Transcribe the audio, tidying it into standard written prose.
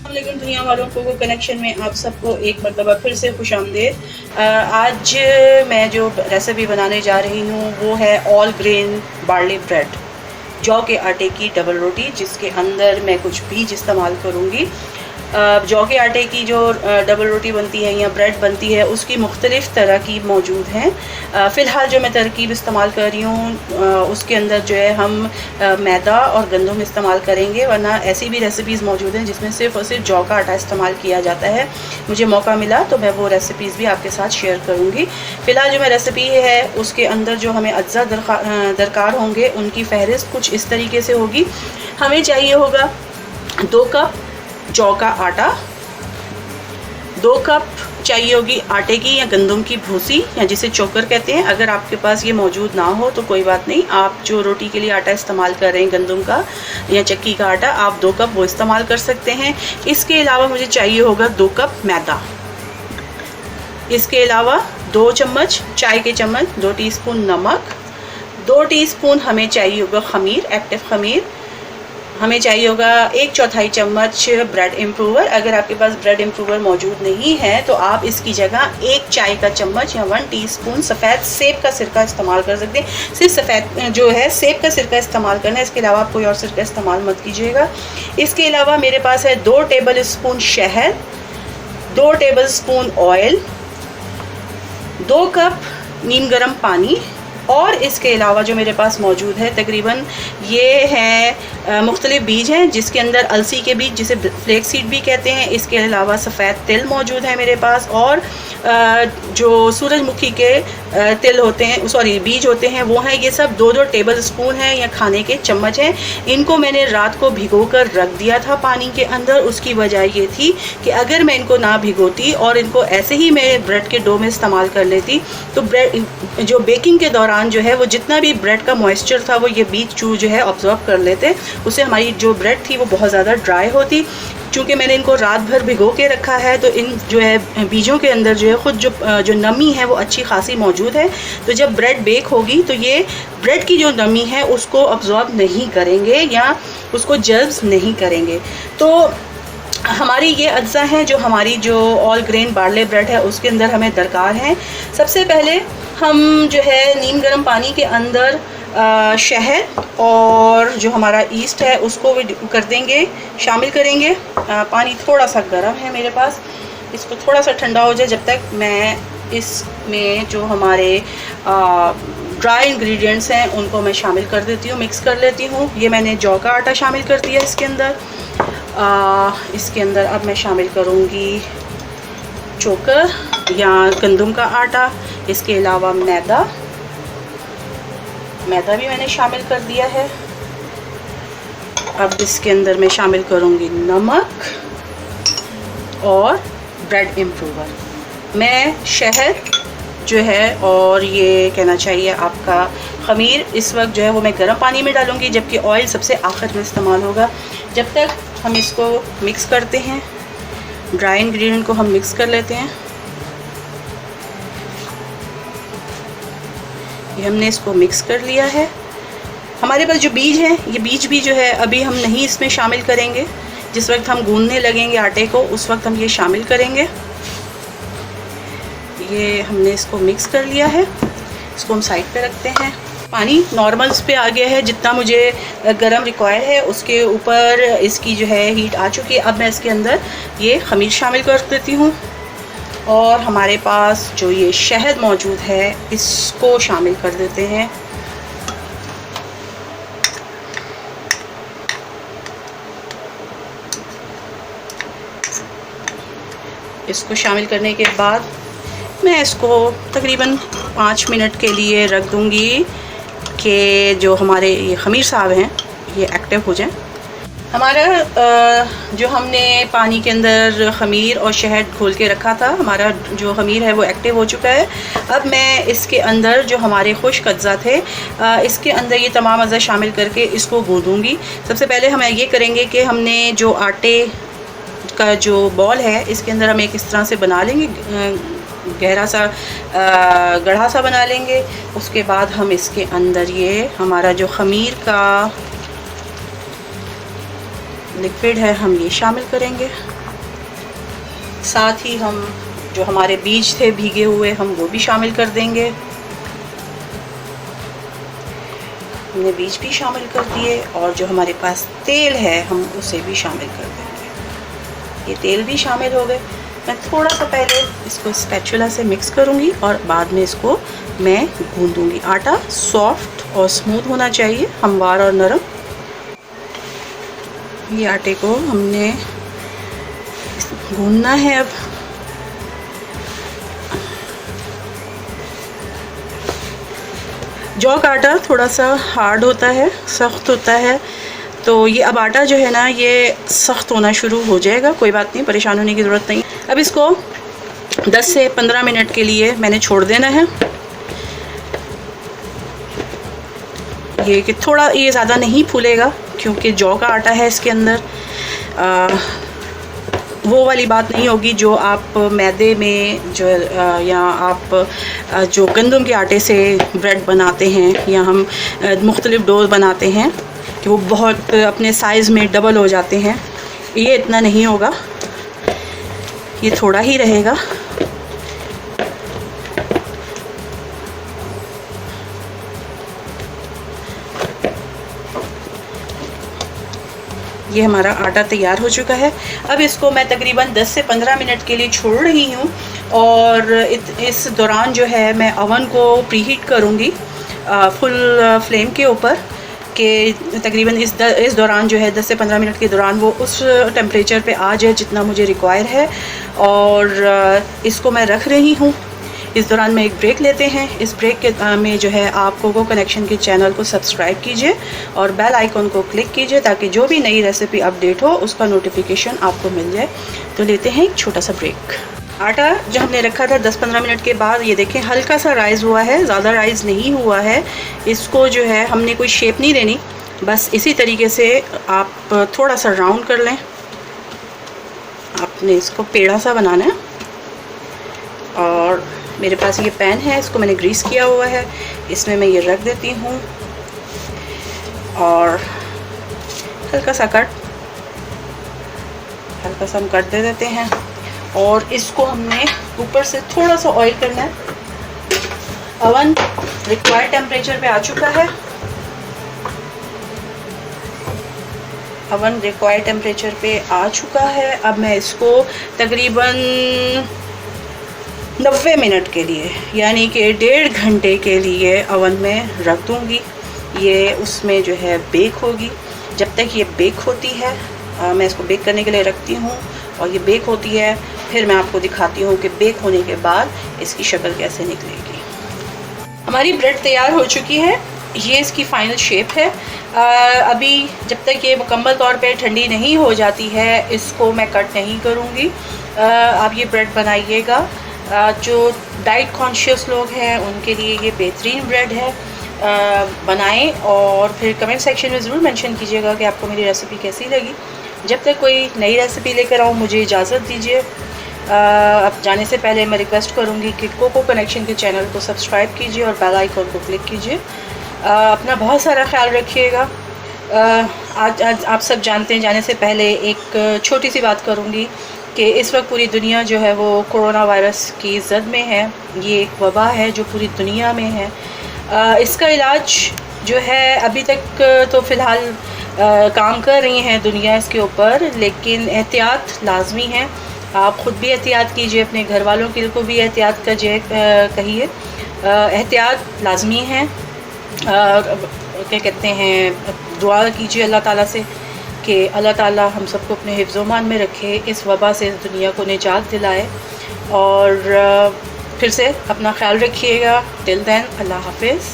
अस्सलामुअलैकुम दुनिया वालों को कनेक्शन में आप सबको एक मरतबा फिर से खुशामदीद। आज मैं जो रेसिपी बनाने जा रही हूँ वो है ऑल ग्रेन बार्ली ब्रेड, जौ के आटे की डबल रोटी, जिसके अंदर मैं कुछ बीज इस्तेमाल करूँगी। जौ के आटे की जो डबल रोटी बनती है या ब्रेड बनती है उसकी मुख्तलिफ़ तरह की मौजूद हैं। फ़िलहाल जो मैं तरकीब इस्तेमाल कर रही हूँ उसके अंदर जो है हम मैदा और गंदम इस्तेमाल करेंगे, वरना ऐसी भी रेसिपीज़ मौजूद हैं जिसमें सिर्फ़ और सिर्फ जौ का आटा इस्तेमाल किया जाता है। मुझे मौका मिला तो मैं वो रेसिपीज़ भी आपके साथ शेयर करूँगी। फ़िलहाल जो मैं रेसिपी है उसके अंदर जो हमें अज्जा दरकार होंगे उनकी फ़हरिस्त कुछ इस तरीके से होगी। हमें चाहिए होगा 2 कप जौ का आटा, 2 कप चाहिए होगी आटे की या गंदम की भूसी या जिसे चोकर कहते हैं। अगर आपके पास ये मौजूद ना हो तो कोई बात नहीं, आप जो रोटी के लिए आटा इस्तेमाल कर रहे हैं गंदम का या चक्की का आटा, आप 2 कप वो इस्तेमाल कर सकते हैं। इसके अलावा मुझे चाहिए होगा 2 कप मैदा। इसके अलावा 2 चम्मच चाय के चम्मच, 2 टीस्पून नमक, 2 टीस्पून हमें चाहिए होगा खमीर, एक्टिव खमीर। हमें चाहिए होगा 1/4 चम्मच ब्रेड इम्प्रूवर। अगर आपके पास ब्रेड इम्प्रूवर मौजूद नहीं है तो आप इसकी जगह 1 चाय का चम्मच या 1 टीस्पून सफ़ेद सेब का सिरका इस्तेमाल कर सकते हैं। सिर्फ सफ़ेद जो है सेब का सिरका इस्तेमाल करना है, इसके अलावा आप कोई और सिरका इस्तेमाल मत कीजिएगा। इसके अलावा मेरे पास है 2 टेबल स्पून शहद, 2 टेबल स्पून ऑयल, 2 कप नीम गर्म पानी, और इसके अलावा जो मेरे पास मौजूद है तकरीबन ये है मुख्तलिफ बीज हैं, जिसके अंदर अलसी के बीज जिसे फ्लेक्स सीड भी कहते हैं। इसके अलावा सफ़ेद तिल मौजूद है मेरे पास, और जो सूरजमुखी के तिल होते हैं, सॉरी बीज होते हैं, वो हैं। ये सब 2-2 टेबल स्पून हैं या खाने के चम्मच हैं। इनको मैंने रात को भिगो कर रख दिया था पानी के अंदर। उसकी वजह ये थी कि अगर मैं इनको ना भिगोती और इनको ऐसे ही मैं ब्रेड के डो में इस्तेमाल कर लेती तो ब्रेड जो बेकिंग के दौरान जो है वो जितना भी ब्रेड का मॉइस्चर था वो ये बीज जो है ऑब्जर्व कर लेते, उससे हमारी जो ब्रेड थी वो बहुत ज़्यादा ड्राई होती। चूँकि मैंने इनको रात भर भिगो के रखा है तो इन जो है बीजों के अंदर जो है ख़ुद जो नमी है वो अच्छी खासी मौजूद है। तो जब ब्रेड बेक होगी तो ये ब्रेड की जो नमी है उसको ऑब्जर्व नहीं करेंगे या उसको जज्ब नहीं करेंगे। तो हमारी ये अज्जा हैं जो हमारी जो ऑल ग्रेन बार्ले ब्रेड है उसके अंदर हमें दरकार हैं। सबसे पहले हम जो है नीम गर्म पानी के अंदर शहद और जो हमारा ईस्ट है उसको भी कर देंगे, शामिल करेंगे। पानी थोड़ा सा गर्म है मेरे पास, इसको थोड़ा सा ठंडा हो जाए जब तक मैं इसमें जो हमारे ड्राई इंग्रेडिएंट्स हैं उनको मैं शामिल कर देती हूँ, मिक्स कर लेती हूँ। ये मैंने जौ का आटा शामिल कर दिया इसके अंदर। इसके अंदर अब मैं शामिल करूँगी चोकर या गंदम का आटा। इसके अलावा मैदा भी मैंने शामिल कर दिया है। अब इसके अंदर मैं शामिल करूँगी नमक और ब्रेड इम्प्रूवर। मैं शहद जो है और ये कहना चाहिए आपका खमीर इस वक्त जो है वो मैं गर्म पानी में डालूँगी, जबकि ऑयल सबसे आखिर में इस्तेमाल होगा। जब तक हम इसको मिक्स करते हैं, ड्राई इंग्रेडिएंट को हम मिक्स कर लेते हैं। ये हमने इसको मिक्स कर लिया है। हमारे पास जो बीज हैं ये बीज भी जो है अभी हम नहीं इसमें शामिल करेंगे, जिस वक्त हम गूंदने लगेंगे आटे को उस वक्त हम ये शामिल करेंगे। ये हमने इसको मिक्स कर लिया है, इसको हम साइड पे रखते हैं। पानी नॉर्मल्स पे आ गया है, जितना मुझे गरम रिक्वायर है उसके ऊपर इसकी जो है हीट आ चुकी है। अब मैं इसके अंदर ये खमीर शामिल कर देती हूँ और हमारे पास जो ये शहद मौजूद है इसको शामिल कर देते हैं। इसको शामिल करने के बाद मैं इसको तकरीबन 5 मिनट के लिए रख दूँगी कि जो हमारे ये खमीर साहब हैं ये एक्टिव हो जाएं। हमारा जो हमने पानी के अंदर खमीर और शहद घोल के रखा था, हमारा जो खमीर है वो एक्टिव हो चुका है। अब मैं इसके अंदर जो हमारे खुश्क अज्जा थे इसके अंदर ये तमाम अज्जा शामिल करके इसको गूंदूँगी। सबसे पहले हम ये करेंगे कि हमने जो आटे का जो बॉल है इसके अंदर हम एक इस तरह से बना लेंगे, गहरा सा गढ़ा सा बना लेंगे। उसके बाद हम इसके अंदर ये हमारा जो खमीर का लिक्विड है हम ये शामिल करेंगे। साथ ही हम जो हमारे बीज थे भीगे हुए हम वो भी शामिल कर देंगे। हमने बीज भी शामिल कर दिए और जो हमारे पास तेल है हम उसे भी शामिल कर देंगे। ये तेल भी शामिल हो गए। मैं थोड़ा सा पहले इसको स्पैचुला से मिक्स करूँगी और बाद में इसको मैं गूंदूँगी। आटा सॉफ्ट और स्मूथ होना चाहिए, हमवार और नरम। ये आटे को हमने गूंदना है। अब जौ का आटा थोड़ा सा हार्ड होता है, सख्त होता है, तो ये अब आटा जो है ना ये सख्त होना शुरू हो जाएगा। कोई बात नहीं, परेशान होने की ज़रूरत नहीं। अब इसको 10 से 15 मिनट के लिए मैंने छोड़ देना है। ये कि थोड़ा ये ज़्यादा नहीं फूलेगा क्योंकि जौ का आटा है इसके अंदर। वो वाली बात नहीं होगी जो आप मैदे में जो या आप जो गंदम के आटे से ब्रेड बनाते हैं या हम मुख्तलिफ़ डो बनाते हैं कि वो बहुत अपने साइज़ में डबल हो जाते हैं। ये इतना नहीं होगा, ये थोड़ा ही रहेगा। ये हमारा आटा तैयार हो चुका है। अब इसको मैं तकरीबन 10 से 15 मिनट के लिए छोड़ रही हूँ और इस दौरान जो है मैं अवन को प्रीहीट करूँगी फुल फ्लेम के ऊपर कि तकरीबन इस दौरान जो है 10 से 15 मिनट के दौरान वो उस टेम्परेचर पे आ जाए जितना मुझे रिक्वायर है। और इसको मैं रख रही हूँ। इस दौरान में एक ब्रेक लेते हैं। इस ब्रेक के में जो है आप कोको कनेक्शन के चैनल को सब्सक्राइब कीजिए और बेल आइकन को क्लिक कीजिए ताकि जो भी नई रेसिपी अपडेट हो उसका नोटिफिकेशन आपको मिल जाए। तो लेते हैं एक छोटा सा ब्रेक। आटा जो हमने रखा था 10-15 मिनट के बाद ये देखें हल्का सा राइज़ हुआ है, ज़्यादा राइज़ नहीं हुआ है। इसको जो है हमने कोई शेप नहीं देनी, बस इसी तरीके से आप थोड़ा सा राउंड कर लें। आपने इसको पेड़ा सा बनाना है। और मेरे पास ये पैन है, इसको मैंने ग्रीस किया हुआ है, इसमें मैं ये रख देती हूँ और हल्का सा हम कट दे देते हैं। और इसको हमने ऊपर से थोड़ा सा ऑयल करना है। अवन रिक्वायर्ड टेम्परेचर पे आ चुका है। अवन रिक्वायर्ड टेम्परेचर पे आ चुका है। अब मैं इसको तकरीबन 90 मिनट के लिए यानी कि 1.5 घंटे के लिए अवन में रख दूँगी। ये उसमें जो है बेक होगी। जब तक ये बेक होती है मैं इसको बेक करने के लिए रखती हूँ और ये बेक होती है फिर मैं आपको दिखाती हूँ कि बेक होने के बाद इसकी शक्ल कैसे निकलेगी। हमारी ब्रेड तैयार हो चुकी है। ये इसकी फ़ाइनल शेप है। अभी जब तक ये मुकम्मल तौर पे ठंडी नहीं हो जाती है इसको मैं कट नहीं करूँगी। आप ये ब्रेड बनाइएगा। जो डाइट कॉन्शियस लोग हैं उनके लिए ये बेहतरीन ब्रेड है। बनाएं और फिर कमेंट सेक्शन में ज़रूर मेंशन कीजिएगा कि आपको मेरी रेसिपी कैसी लगी। जब तक कोई नई रेसिपी लेकर आऊँ मुझे इजाज़त दीजिए। अब जाने से पहले मैं रिक्वेस्ट करूँगी कि कोको कनेक्शन के चैनल को सब्सक्राइब कीजिए और बेल आइकन को क्लिक कीजिए। अपना बहुत सारा ख्याल रखिएगा। आज आप सब जानते हैं, जाने से पहले एक छोटी सी बात करूँगी कि इस वक्त पूरी दुनिया जो है वो कोरोना वायरस की ज़द में है। ये एक वबा है जो पूरी दुनिया में है। इसका इलाज जो है अभी तक तो फ़िलहाल काम कर रही हैं दुनिया इसके ऊपर, लेकिन एहतियात लाजमी है। आप ख़ुद भी एहतियात कीजिए, अपने घर वालों के को भी एहतियात कहिए। एहतियात लाजमी है। क्या कहते हैं, दुआ कीजिए अल्लाह ताला से कि अल्लाह ताला हम सबको अपने हिफ्ज़-ओ-मान में रखे, इस वबा से दुनिया को निजात दिलाए। और फिर से अपना ख्याल रखिएगा। टिल देन अल्लाह हाफिज़।